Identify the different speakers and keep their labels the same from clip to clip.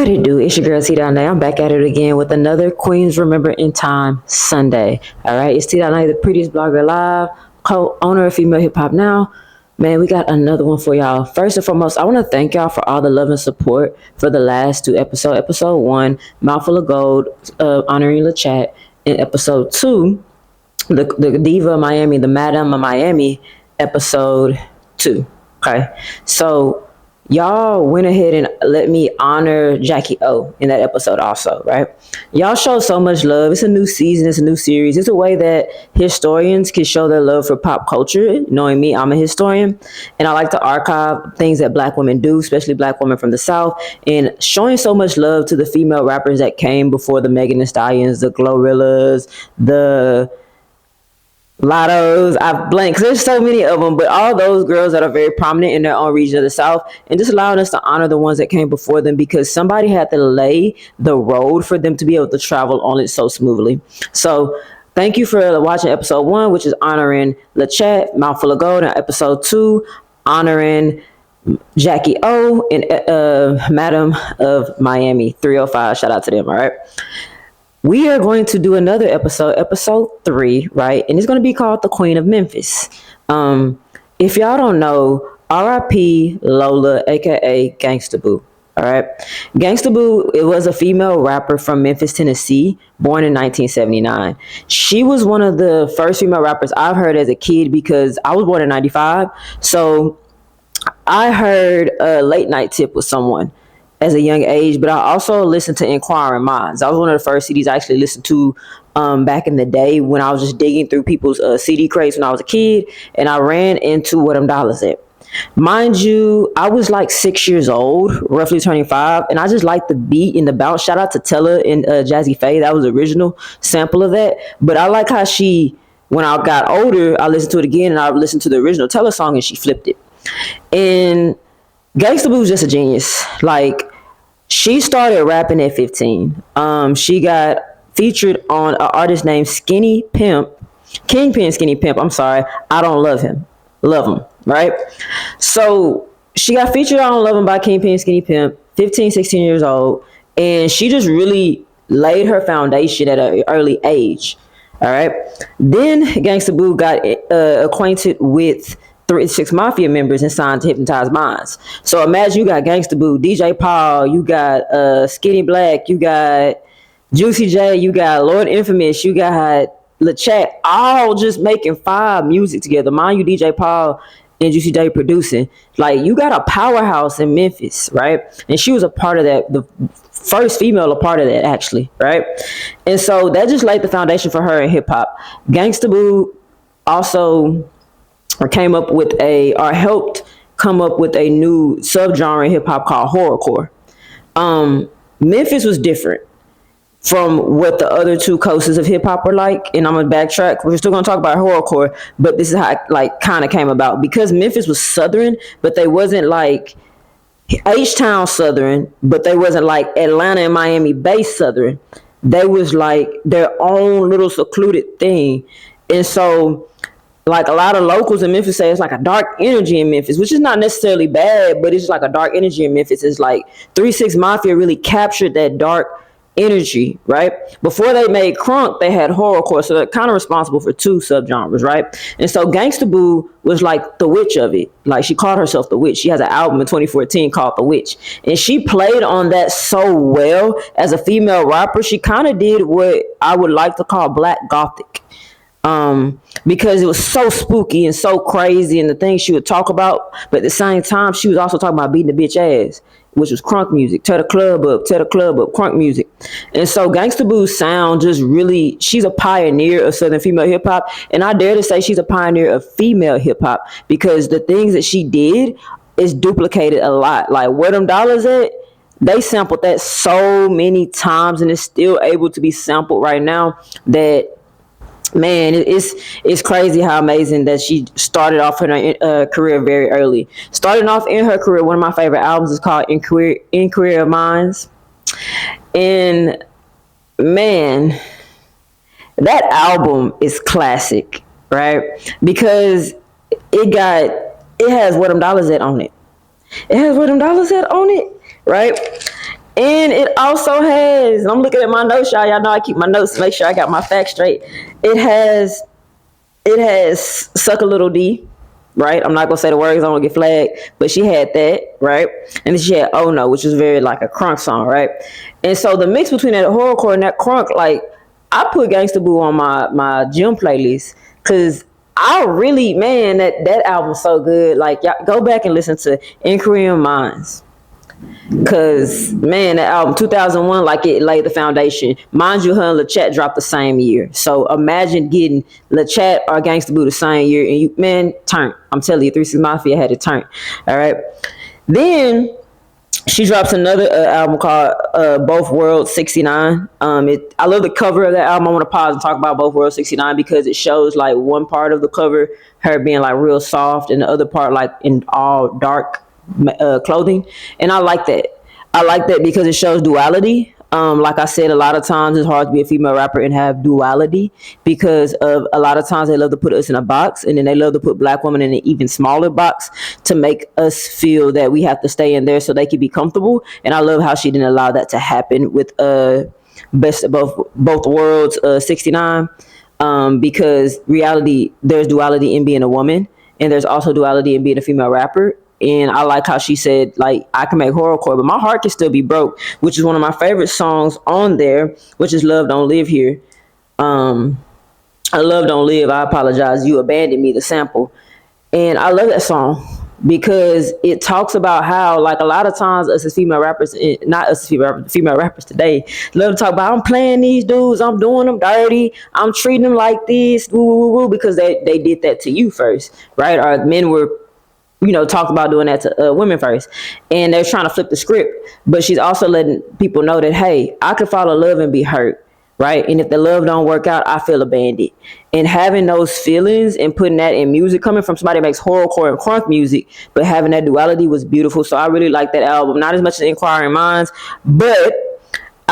Speaker 1: What it do? It's your girl T Dot Night. I'm back at it again with another Queens Remember in Time Sunday. All right, it's T Dot Night, the prettiest blogger alive, co-owner of Female Hip Hop Now. Man, we got another one for y'all. First and foremost, I want to thank y'all for all the love and support for the last two episodes. Episode 1, Mouthful of Gold, honoring the chat, and episode 2, the Diva of Miami, the Madam of Miami, episode 2. Okay, so y'all went ahead and let me honor Jackie O in that episode also, right? Y'all show so much love. It's a new season. It's a new series. It's a way that historians can show their love for pop culture. Knowing me, I'm a historian, and I like to archive things that Black women do, especially Black women from the South, and showing so much love to the female rappers that came before the Megan Thee Stallions, the Glorillas, the Lottos, I've blanked. There's so many of them, but all those girls that are very prominent in their own region of the South, and just allowing us to honor the ones that came before them because somebody had to lay the road for them to be able to travel on it so smoothly. So thank you for watching episode 1, which is honoring LeChat, Mouthful of Gold, and episode 2, honoring Jackie O and Madam of Miami 305. Shout out to them, all right? We are going to do another episode 3, right? And it's going to be called The Queen of Memphis. If y'all don't know, R.I.P. Lola, aka Gangsta Boo. All right. Gangsta Boo, it was a female rapper from Memphis, Tennessee, born in 1979. She was one of the first female rappers I've heard as a kid because I was born in 95. So I heard a late night tip with someone as a young age, but I also listened to Inquiring Minds. That was one of the first CDs I actually listened to back in the day when I was just digging through people's CD crates when I was a kid, and I ran into Where Them Dollars At. Mind you, I was like 6 years old, roughly turning 5, and I just liked the beat and the bounce. Shout out to Tella and Jazzy Faye. That was the original sample of that. But I like how when I got older, I listened to it again, and I listened to the original Tella song, and she flipped it. And Gangsta Boo is just a genius. Like, she started rapping at 15. She got featured on an artist named Kingpin Skinny Pimp. I'm sorry. I Don't Love Him. Love him, right? So she got featured on I Don't Love Him by Kingpin Skinny Pimp, 15, 16 years old. And she just really laid her foundation at an early age. All right. Then Gangsta Boo got acquainted with 6 Mafia members and signed to Hypnotize Minds. So imagine you got Gangsta Boo, DJ Paul, you got Skinny Black, you got Juicy J, you got Lord Infamous, you got LeChat, all just making 5 music together. Mind you, DJ Paul and Juicy J producing. Like, you got a powerhouse in Memphis, right? And she was a part of that, the first female a part of that, actually, right? And so that just laid the foundation for her in hip hop. Gangsta Boo also helped come up with a new subgenre in hip hop called horrorcore. Memphis was different from what the other 2 coasts of hip hop were like, and I'm gonna backtrack. We're still gonna talk about horrorcore, but this is how it kind of came about because Memphis was Southern, but they wasn't like H-Town Southern, but they wasn't like Atlanta and Miami based Southern. They was like their own little secluded thing, and so, like, a lot of locals in Memphis say it's like a dark energy in Memphis, which is not necessarily bad, but it's just like a dark energy in Memphis. It's like 3-6 Mafia really captured that dark energy, right? Before they made crunk, they had horrorcore, so they're kind of responsible for 2 subgenres, right? And so Gangsta Boo was like the witch of it. Like, she called herself the witch. She has an album in 2014 called The Witch, and she played on that so well as a female rapper. She kind of did what I would like to call Black Gothic. Because it was so spooky and so crazy and the things she would talk about, but at the same time she was also talking about beating the bitch ass, which was crunk music, tear the club up, crunk music. And so Gangsta Boo's sound just really, she's a pioneer of Southern female hip hop, and I dare to say she's a pioneer of female hip hop because the things that she did is duplicated a lot. Like, Where Them Dollars At, they sampled that so many times and it's still able to be sampled right now. That, man, it's crazy how amazing that she started off in her career very early. Starting off in her career, one of my favorite albums is called Inquiry of Minds. And, man, that album is classic, right? Because it has Where Them Dollars At on it. It has Where Them Dollars At on it, right? And it also has, I'm looking at my notes, y'all. Y'all know I keep my notes to make sure I got my facts straight. It has Suck a Little D, right? I'm not gonna say the words, I don't get flagged, but she had that, right? And then she had Oh No, which was very like a crunk song, right? And so the mix between that horrorcore and that crunk, like I put Gangsta Boo on my gym playlist because I really, man, that album's so good. Like y'all go back and listen to Inquiry of Minds. Cause man, that album 2001, like it laid the foundation. Mind you, her and LeChat dropped the same year. So imagine getting LeChat or Gangsta Boo the same year, and you, man, turn. I'm telling you, 3 6 Mafia had it turn. All right. Then she drops another album called Both Worlds 69. I love the cover of that album. I want to pause and talk about Both Worlds 69 because it shows like one part of the cover, her being like real soft, and the other part like in all dark clothing, and I like that. I like that because it shows duality. Like I said, a lot of times it's hard to be a female rapper and have duality because of a lot of times they love to put us in a box, and then they love to put black women in an even smaller box to make us feel that we have to stay in there so they can be comfortable. And I love how she didn't allow that to happen with Best of Both Worlds 69, because reality, there's duality in being a woman, and there's also duality in being a female rapper. And I like how she said, like, I can make horrorcore, but my heart can still be broke, which is one of my favorite songs on there, which is Love Don't Live Here. I Love Don't Live, I apologize, You Abandoned Me, the sample. And I love that song because it talks about how, like, a lot of times us as female rappers, not us as female rappers today, love to talk about, I'm playing these dudes, I'm doing them dirty, I'm treating them like this, woo, woo, woo, because they did that to you first, right? Or men were talked about doing that to women first. And they're trying to flip the script. But she's also letting people know that, hey, I could fall in love and be hurt, right? And if the love don't work out, I feel abandoned. And having those feelings and putting that in music, coming from somebody that makes horrorcore and crunk music, but having that duality was beautiful. So I really like that album. Not as much as Inquiring Minds, but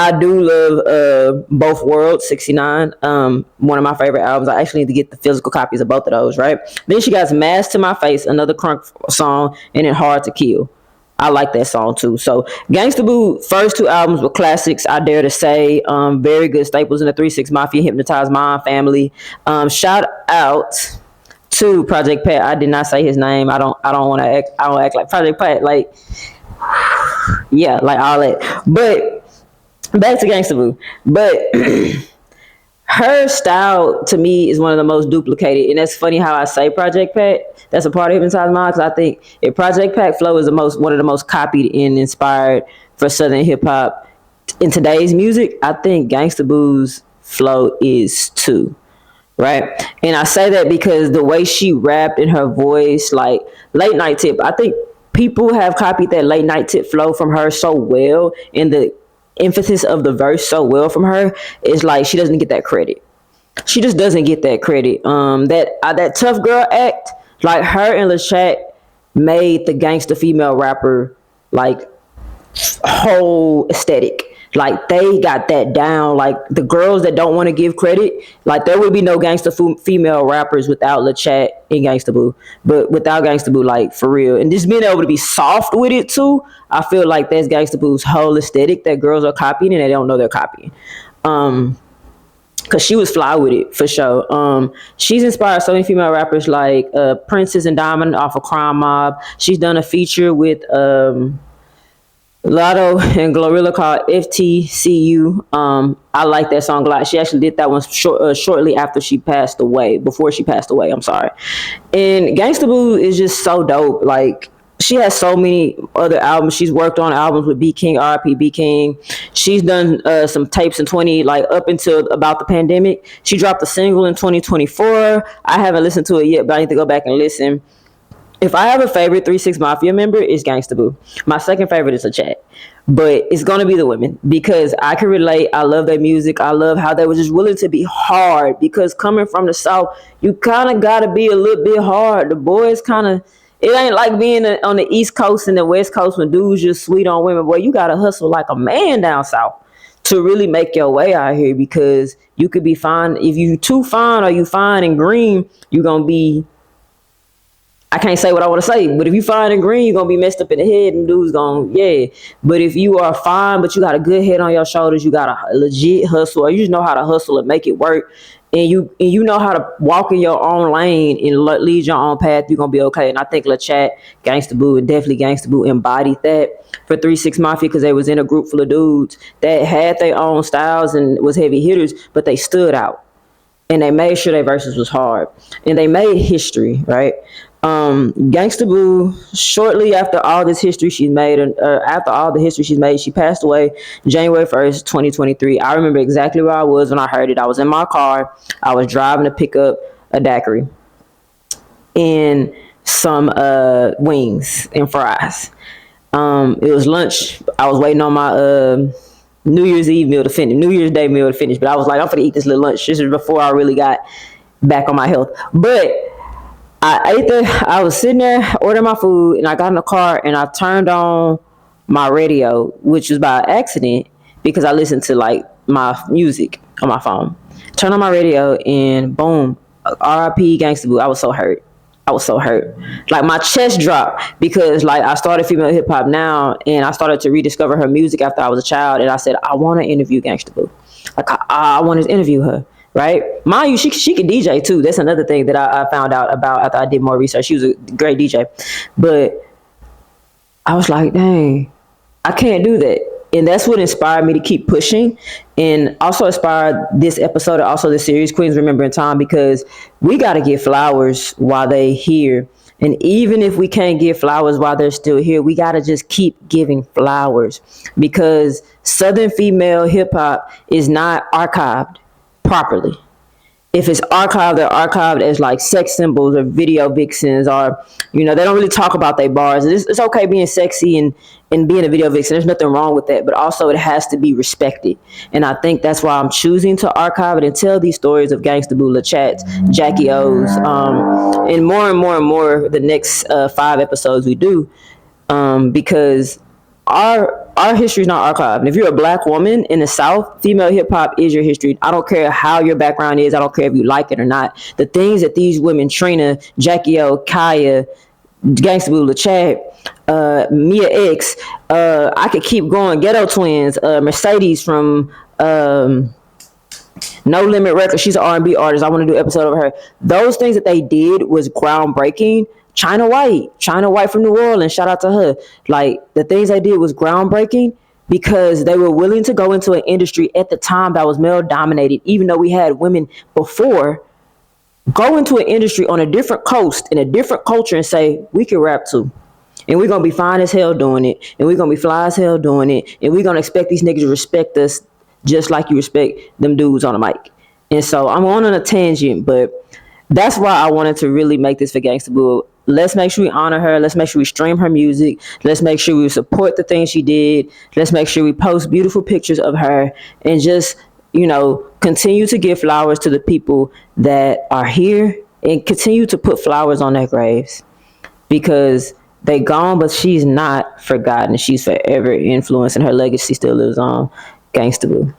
Speaker 1: I do love Both Worlds 69. One of my favorite albums. I actually need to get the physical copies of both of those, right? Then she got Mask to My Face, another crunk song, and then Hard to Kill. I like that song too. So Gangsta Boo first 2 albums were classics, I dare to say. Very good staples in the 3 6 Mafia, Hypnotized Mind family. Shout out to Project Pat. I did not say his name. I don't want to act like Project Pat. Like, yeah, like all that. But back to Gangsta Boo. But her style to me is one of the most duplicated, and that's funny how I say Project Pat. That's a part of Hypnotized Mind, because I think if Project Pat flow is one of the most copied and inspired for Southern hip hop in today's music, I think Gangsta Boo's flow is too. Right? And I say that because the way she rapped in her voice, like Late Night Tip, I think people have copied that Late Night Tip flow from her so well, and the emphasis of the verse so well from her, is like she doesn't get that credit. She just doesn't get that credit. That tough girl act, like her and LeChat made the gangster female rapper like whole aesthetic. Like they got that down. Like the girls that don't want to give credit, like there would be no gangster female rappers without LeChat and Gangsta Boo. But without Gangsta Boo, like for real, and just being able to be soft with it too, I feel like that's Gangsta Boo's whole aesthetic that girls are copying and they don't know they're copying. Cause she was fly with it for sure. She's inspired so many female rappers like Princess and Diamond off of Crime Mob. She's done a feature with Lotto and Glorilla called FTCU. I like that song a lot. She actually did that one shortly after she passed away. Before she passed away, I'm sorry. And Gangsta Boo is just so dope. Like she has so many other albums. She's worked on albums with B King, RIP B King. She's done some tapes in up until about the pandemic. She dropped a single in 2024. I haven't listened to it yet, but I need to go back and listen. If I have a favorite 3 6 Mafia member, it's Gangsta Boo. My second favorite is LeChat. But it's going to be the women because I can relate. I love their music. I love how they were just willing to be hard, because coming from the South, you kind of got to be a little bit hard. The boys kind of, it ain't like being on the East Coast and the West Coast when dudes just sweet on women. Boy, you got to hustle like a man down South to really make your way out here, because you could be fine. If you too fine or you fine and green, you're going to be I can't say what I want to say, but if you fine and green, you're gonna be messed up in the head, and dudes gonna, yeah. But if you are fine, but you got a good head on your shoulders, you got a legit hustle, or you just know how to hustle and make it work, and you know how to walk in your own lane and lead your own path, you're gonna be okay. And I think LaChat, Gangsta Boo, and definitely Gangsta Boo embodied that for 3 6 Mafia, because they was in a group full of dudes that had their own styles and was heavy hitters, but they stood out and they made sure their verses was hard and they made history, right? Gangsta Boo, shortly after all this history she's made, and after all the history she's made, she passed away January 1st, 2023. I remember exactly where I was when I heard it. I was in my car. I was driving to pick up a daiquiri and some wings and fries. It was lunch. I was waiting on my New Year's Eve meal to finish, New Year's Day meal to finish. But I was like, I'm gonna eat this little lunch. This is before I really got back on my health. But I ate I was sitting there ordering my food, and I got in the car and I turned on my radio, which was by accident because I listened to like my music on my phone. Turned on my radio and boom, R.I.P. Gangsta Boo. I was so hurt. I was so hurt. Like my chest dropped because like I started female hip hop now, and I started to rediscover her music after I was a child, and I said I want to interview Gangsta Boo. Like I want to interview her. Right, mind you, she can DJ too. That's another thing that I found out about after I did more research. She was a great DJ, but I was like, dang, I can't do that. And that's what inspired me to keep pushing, and also inspired this episode and also the series Queens Remembering Time, because we got to get flowers while they here. And even if we can't get flowers while they're still here, we got to just keep giving flowers, because Southern female hip hop is not archived properly. If it's archived, they're archived as like sex symbols or video vixens, or they don't really talk about their bars. It's okay being sexy and being a video vixen. There's nothing wrong with that, but also it has to be respected. And I think that's why I'm choosing to archive it and tell these stories of Gangsta Boo, LaChats, Jackie O's, and more the next 5 episodes we do, because our history is not archived. And if you're a black woman in the South, female hip hop is your history. I don't care how your background is. I don't care if you like it or not. The things that these women, Trina, Jackie O, Kaya, Gangsta Boo, LaChat, Mia X, I could keep going. Ghetto Twins, Mercedes from No Limit Records. She's an R&B artist. I want to do an episode of her. Those things that they did was groundbreaking. China White from New Orleans, shout out to her. Like, the things they did was groundbreaking because they were willing to go into an industry at the time that was male dominated, even though we had women before. Go into an industry on a different coast in a different culture and say, we can rap too. And we're going to be fine as hell doing it. And we're going to be fly as hell doing it. And we're going to expect these niggas to respect us just like you respect them dudes on the mic. And so I'm on a tangent, but that's why I wanted to really make this for Gangsta Boo. Let's make sure we honor her. Let's make sure we stream her music. Let's make sure we support the things she did. Let's make sure we post beautiful pictures of her and just, continue to give flowers to the people that are here and continue to put flowers on their graves, because they gone, but she's not forgotten. She's forever influenced and her legacy still lives on. Gangsta Boo.